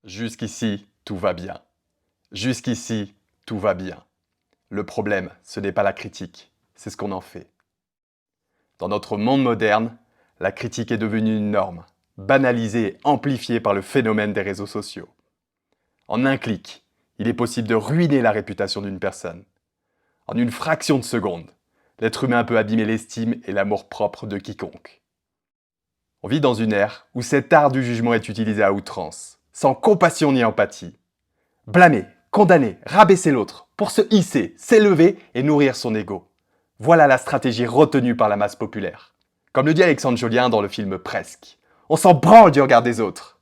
Jusqu'ici, tout va bien. Jusqu'ici, tout va bien. Le problème, ce n'est pas la critique, c'est ce qu'on en fait. Dans notre monde moderne, la critique est devenue une norme, banalisée et amplifiée par le phénomène des réseaux sociaux. En un clic, il est possible de ruiner la réputation d'une personne. En une fraction de seconde, l'être humain peut abîmer l'estime et l'amour-propre de quiconque. On vit dans une ère où cet art du jugement est utilisé à outrance, sans compassion ni empathie. Blâmer, condamner, rabaisser l'autre, pour se hisser, s'élever et nourrir son ego. Voilà la stratégie retenue par la masse populaire. Comme le dit Alexandre Jolien dans le film Presque, on s'en branle du regard des autres.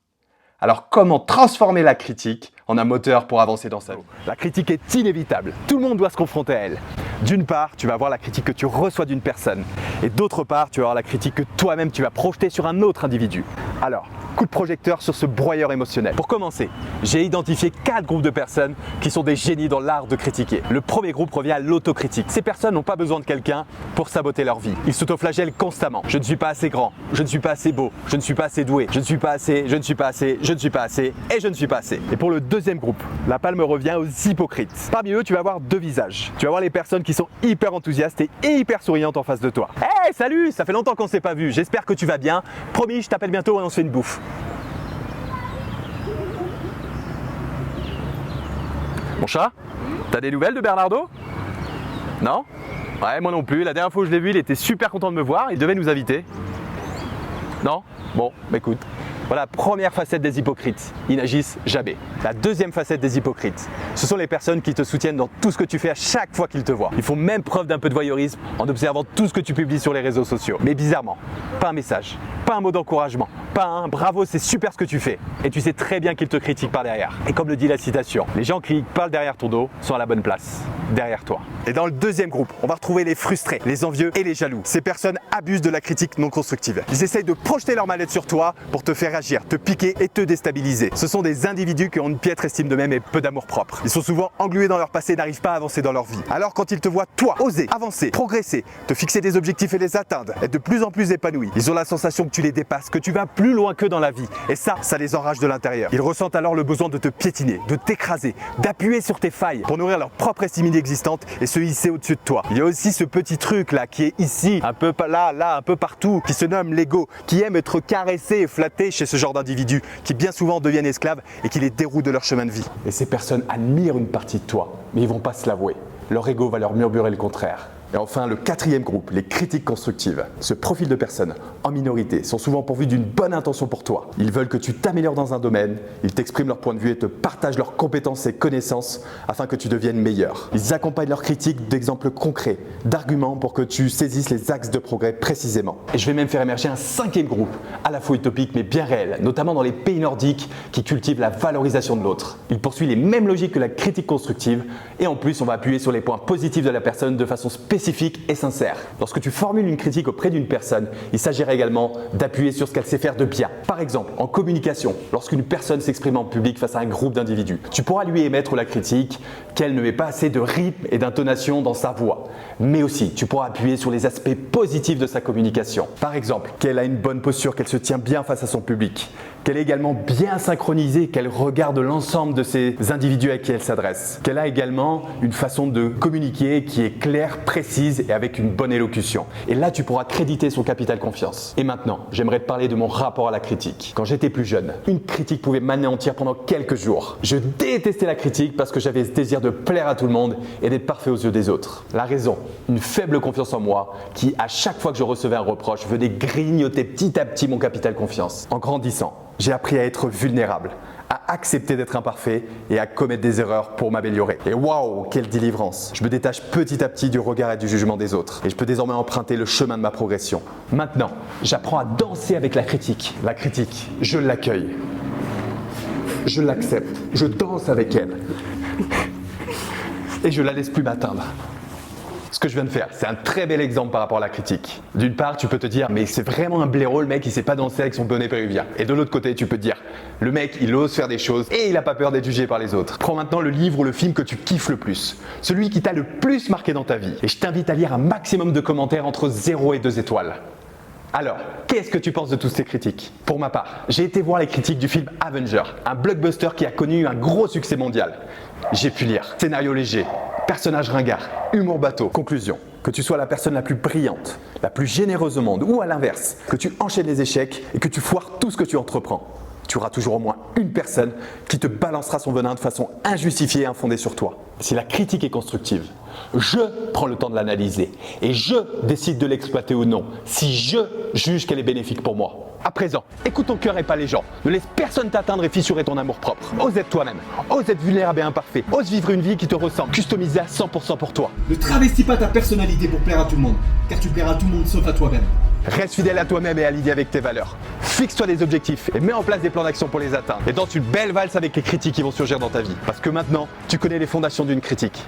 Alors comment transformer la critique en un moteur pour avancer dans sa vie ? La critique est inévitable, tout le monde doit se confronter à elle. D'une part, tu vas avoir la critique que tu reçois d'une personne, et d'autre part, tu vas avoir la critique que toi-même tu vas projeter sur un autre individu. Alors, coup de projecteur sur ce broyeur émotionnel. Pour commencer, j'ai identifié 4 groupes de personnes qui sont des génies dans l'art de critiquer. Le premier groupe revient à l'autocritique. Ces personnes n'ont pas besoin de quelqu'un pour saboter leur vie. Ils s'autoflagellent constamment. Je ne suis pas assez grand, je ne suis pas assez beau, je ne suis pas assez doué, je ne suis pas assez, je ne suis pas assez, je ne suis pas assez et je ne suis pas assez. Et pour le deuxième groupe, la palme revient aux hypocrites. Parmi eux, tu vas avoir 2 visages. Tu vas voir les personnes qui sont hyper enthousiastes et hyper souriantes en face de toi. Hey, salut, ça fait longtemps qu'on ne s'est pas vu. J'espère que tu vas bien. Promis, je t'appelle bientôt et on se fait une bouffe. Mon chat, t'as des nouvelles de Bernardo? Non? Ouais, moi non plus. La dernière fois où je l'ai vu, il était super content de me voir. Il devait nous inviter. Non? Bon, écoute. Voilà la première facette des hypocrites. Ils n'agissent jamais. La deuxième facette des hypocrites, ce sont les personnes qui te soutiennent dans tout ce que tu fais à chaque fois qu'ils te voient. Ils font même preuve d'un peu de voyeurisme en observant tout ce que tu publies sur les réseaux sociaux. Mais bizarrement, pas un message, pas un mot d'encouragement, pas un bravo, c'est super ce que tu fais. Et tu sais très bien qu'ils te critiquent par derrière. Et comme le dit la citation, les gens qui parlent derrière ton dos sont à la bonne place, derrière toi. Et dans le deuxième groupe, on va retrouver les frustrés, les envieux et les jaloux. Ces personnes abusent de la critique non constructive. Ils essayent de projeter leur mal-être sur toi pour te faire agir, te piquer et te déstabiliser. Ce sont des individus qui ont une piètre estime d'eux-mêmes et peu d'amour propre. Ils sont souvent englués dans leur passé et n'arrivent pas à avancer dans leur vie. Alors quand ils te voient, toi, oser, avancer, progresser, te fixer des objectifs et les atteindre, être de plus en plus épanoui, ils ont la sensation que tu les dépasses, que tu vas plus loin qu'eux dans la vie. Et ça les enrage de l'intérieur. Ils ressentent alors le besoin de te piétiner, de t'écraser, d'appuyer sur tes failles pour nourrir leur propre estime inexistante et se hisser au-dessus de toi. Il y a aussi ce petit truc là qui est ici, un peu là, un peu partout, qui se nomme l'ego, qui aime être caressé et flatté chez ce genre d'individus, qui bien souvent deviennent esclaves et qui les déroutent de leur chemin de vie. Et ces personnes admirent une partie de toi, mais ils vont pas se l'avouer. Leur ego va leur murmurer le contraire. Et enfin, le quatrième groupe, les critiques constructives. Ce profil de personnes, en minorité, sont souvent pourvus d'une bonne intention pour toi. Ils veulent que tu t'améliores dans un domaine, ils t'expriment leur point de vue et te partagent leurs compétences et connaissances afin que tu deviennes meilleur. Ils accompagnent leurs critiques d'exemples concrets, d'arguments pour que tu saisisses les axes de progrès précisément. Et je vais même faire émerger un 5e groupe, à la fois utopique mais bien réel, notamment dans les pays nordiques qui cultivent la valorisation de l'autre. Il poursuit les mêmes logiques que la critique constructive et en plus on va appuyer sur les points positifs de la personne de façon spécifique et sincère. Lorsque tu formules une critique auprès d'une personne, il s'agirait également d'appuyer sur ce qu'elle sait faire de bien. Par exemple, en communication, lorsqu'une personne s'exprime en public face à un groupe d'individus, tu pourras lui émettre la critique qu'elle ne met pas assez de rythme et d'intonation dans sa voix. Mais aussi, tu pourras appuyer sur les aspects positifs de sa communication. Par exemple, qu'elle a une bonne posture, qu'elle se tient bien face à son public, qu'elle est également bien synchronisée, qu'elle regarde l'ensemble de ces individus à qui elle s'adresse, qu'elle a également une façon de communiquer qui est claire, précise et avec une bonne élocution. Et là, tu pourras créditer son capital confiance. Et maintenant, j'aimerais te parler de mon rapport à la critique. Quand j'étais plus jeune, une critique pouvait m'anéantir pendant quelques jours. Je détestais la critique parce que j'avais ce désir de plaire à tout le monde et d'être parfait aux yeux des autres. La raison, une faible confiance en moi qui, à chaque fois que je recevais un reproche, venait grignoter petit à petit mon capital confiance. En grandissant, j'ai appris à être vulnérable, à accepter d'être imparfait et à commettre des erreurs pour m'améliorer. Et waouh, quelle délivrance! Je me détache petit à petit du regard et du jugement des autres et je peux désormais emprunter le chemin de ma progression. Maintenant, j'apprends à danser avec la critique. La critique, je l'accueille, je l'accepte, je danse avec elle et je la laisse plus m'atteindre. Ce que je viens de faire, c'est un très bel exemple par rapport à la critique. D'une part, tu peux te dire, mais c'est vraiment un blaireau le mec, il sait pas danser avec son bonnet péruvien. Et de l'autre côté, tu peux te dire, le mec, il ose faire des choses et il a pas peur d'être jugé par les autres. Prends maintenant le livre ou le film que tu kiffes le plus, celui qui t'a le plus marqué dans ta vie. Et je t'invite à lire un maximum de commentaires entre 0 et 2 étoiles. Alors, qu'est-ce que tu penses de toutes ces critiques? Pour ma part, j'ai été voir les critiques du film Avenger, un blockbuster qui a connu un gros succès mondial. J'ai pu lire scénario léger, personnage ringard, humour bateau. Conclusion, que tu sois la personne la plus brillante, la plus généreuse au monde ou à l'inverse, que tu enchaînes les échecs et que tu foires tout ce que tu entreprends, tu auras toujours au moins une personne qui te balancera son venin de façon injustifiée et infondée sur toi. Si la critique est constructive, je prends le temps de l'analyser et je décide de l'exploiter ou non, si je juge qu'elle est bénéfique pour moi. À présent, écoute ton cœur et pas les gens. Ne laisse personne t'atteindre et fissurer ton amour-propre. Ose être toi-même, ose être vulnérable et imparfait, ose vivre une vie qui te ressemble, customisée à 100% pour toi. Ne travestis pas ta personnalité pour plaire à tout le monde, car tu plairas à tout le monde sauf à toi-même. Reste fidèle à toi-même et aligné avec tes valeurs. Fixe-toi des objectifs et mets en place des plans d'action pour les atteindre. Et danse une belle valse avec les critiques qui vont surgir dans ta vie. Parce que maintenant, tu connais les fondations d'une critique.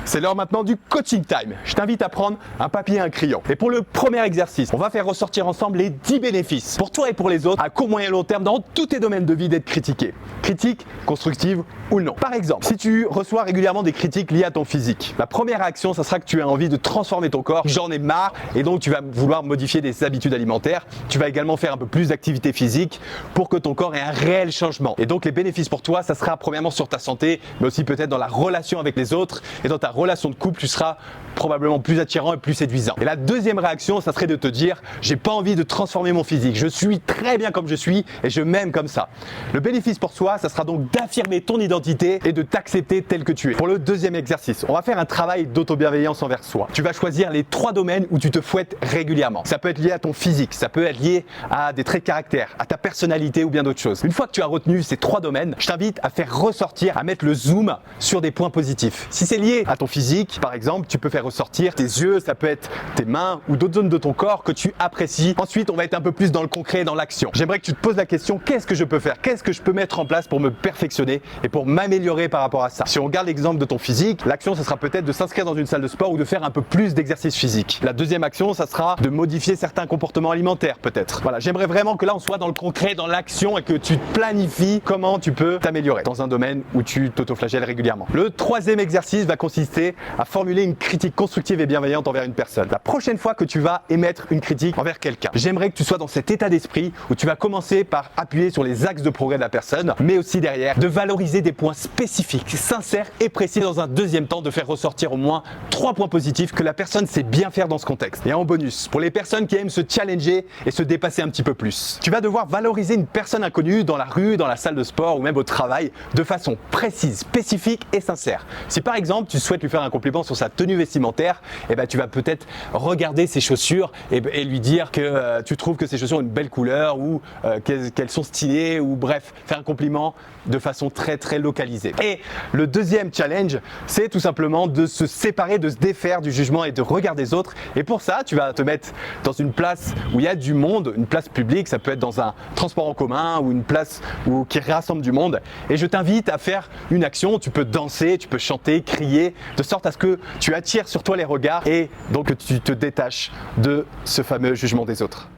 C'est l'heure maintenant du coaching time. Je t'invite à prendre un papier et un crayon. Et pour le premier exercice, on va faire ressortir ensemble les 10 bénéfices pour toi et pour les autres à court, moyen et long terme dans tous tes domaines de vie d'être critiqué. Critique, constructive ou non. Par exemple, si tu reçois régulièrement des critiques liées à ton physique, la première réaction, ça sera que tu as envie de transformer ton corps. J'en ai marre et donc tu vas vouloir modifier des habitudes alimentaires. Tu vas également faire un peu plus d'activité physique pour que ton corps ait un réel changement. Et donc les bénéfices pour toi, ça sera premièrement sur ta santé, mais aussi peut-être dans la relation avec les autres et dans ta relation de couple, tu seras probablement plus attirant et plus séduisant. Et la deuxième réaction, ça serait de te dire j'ai pas envie de transformer mon physique, je suis très bien comme je suis et je m'aime comme ça. Le bénéfice pour toi, ça sera donc d'affirmer ton identité et de t'accepter tel que tu es. Pour le deuxième exercice, on va faire un travail d'autobienveillance envers soi. Tu vas choisir les 3 domaines où tu te fouettes régulièrement. Ça peut être lié à ton physique, ça peut être lié à des traits de caractère, à ta personnalité ou bien d'autres choses. Une fois que tu as retenu ces 3 domaines, je t'invite à faire ressortir, à mettre le zoom sur des points positifs. Si c'est lié à ton physique, par exemple, tu peux faire ressortir tes yeux, ça peut être tes mains ou d'autres zones de ton corps que tu apprécies. Ensuite, on va être un peu plus dans le concret, dans l'action. J'aimerais que tu te poses la question, qu'est-ce que je peux faire? Qu'est-ce que je peux mettre en place pour me perfectionner et pour m'améliorer par rapport à ça? Si on regarde l'exemple de ton physique, l'action, ça sera peut-être de s'inscrire dans une salle de sport ou de faire un peu plus d'exercice physique. La deuxième action, ça sera de modifier certains comportements alimentaires, peut-être. Voilà, j'aimerais vraiment que là, on soit dans le concret, dans l'action et que tu planifies comment tu peux t'améliorer dans un domaine où tu t'autoflagelles régulièrement. Le troisième exercice va consister à formuler une critique constructive et bienveillante envers une personne. La prochaine fois que tu vas émettre une critique envers quelqu'un, j'aimerais que tu sois dans cet état d'esprit où tu vas commencer par appuyer sur les axes de progrès de la personne, mais aussi derrière de valoriser des points spécifiques, sincères et précis dans un deuxième temps, de faire ressortir au moins 3 points positifs que la personne sait bien faire dans ce contexte. Et en bonus, pour les personnes qui aiment se challenger et se dépasser un petit peu plus, tu vas devoir valoriser une personne inconnue dans la rue, dans la salle de sport ou même au travail de façon précise, spécifique et sincère. Si par exemple tu souhaites lui faire un compliment sur sa tenue vestimentaire, eh ben, tu vas peut-être regarder ses chaussures et lui dire que tu trouves que ses chaussures ont une belle couleur ou qu'elles sont stylées ou bref, faire un compliment de façon très très localisée. Et le deuxième challenge, c'est tout simplement de se séparer, de se défaire du jugement et de regard des autres. Et pour ça, tu vas te mettre dans une place où il y a du monde, une place publique, ça peut être dans un transport en commun ou une place qui rassemble du monde. Et je t'invite à faire une action, tu peux danser, tu peux chanter, crier, de sorte à ce que tu attires sur toi les regards et donc tu te détaches de ce fameux jugement des autres.